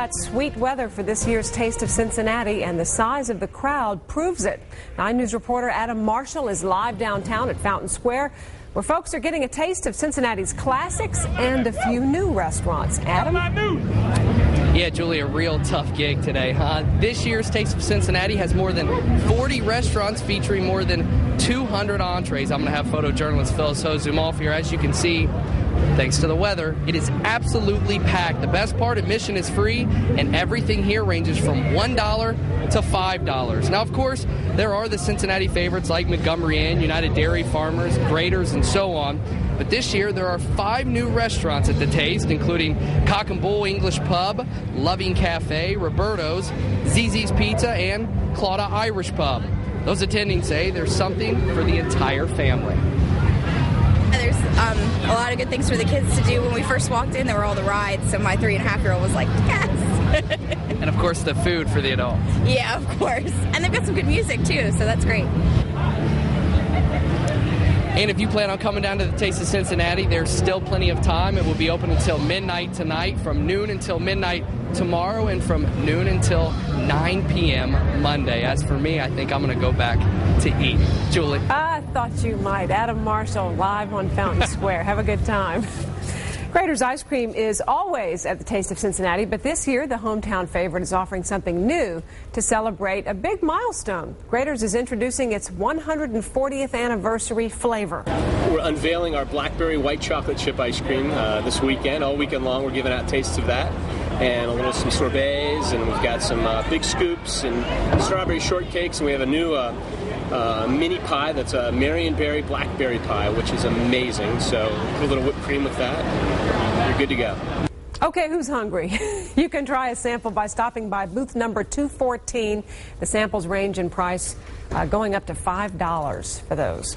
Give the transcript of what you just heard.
Got sweet weather for this year's Taste of Cincinnati, and the size of the crowd proves it. 9 News reporter Adam Marshall is live downtown at Fountain Square, where folks are getting a taste of Cincinnati's classics and a few new restaurants. Adam? Yeah, Julie, a real tough gig today, huh? This year's Taste of Cincinnati has more than 40 restaurants featuring more than 200 entrees. I'm going to have photojournalist Phyllis Ho zoom off here. As you can see, thanks to the weather, it is absolutely packed. The best part, admission is free, and everything here ranges from $1 to $5. Now, of course, there are the Cincinnati favorites like Montgomery Inn, United Dairy Farmers, Graeter's, and so on. But this year, there are 5 new restaurants at the Taste, including Cock and Bull English Pub, Loving Cafe, Roberto's, ZZ's Pizza, and Claudia Irish Pub. Those attending say there's something for the entire family. There's a lot of good things for the kids to do. When we first walked in, there were all the rides, so my 3.5-year-old was like, yes! And of course, the food for the adults. Yeah, of course. And they've got some good music, too, so that's great. And if you plan on coming down to the Taste of Cincinnati, there's still plenty of time. It will be open until midnight tonight, from noon until midnight tomorrow, and from noon until 9 p.m. Monday. As for me, I think I'm going to go back to eat. Julie? I thought you might. Adam Marshall live on Fountain Square. Have a good time. Graeter's Ice Cream is always at the Taste of Cincinnati, but this year the hometown favorite is offering something new to celebrate a big milestone. Graeter's is introducing its 140th anniversary flavor. We're unveiling our blackberry white chocolate chip ice cream this weekend. All weekend long we're giving out tastes of that, and some sorbets, and we've got some big scoops and strawberry shortcakes, and we have a new mini pie that's a Marionberry blackberry pie, which is amazing. So put a little whipped cream with that. You're good to go. Okay, who's hungry? You can try a sample by stopping by booth number 214. The samples range in price going up to $5 for those.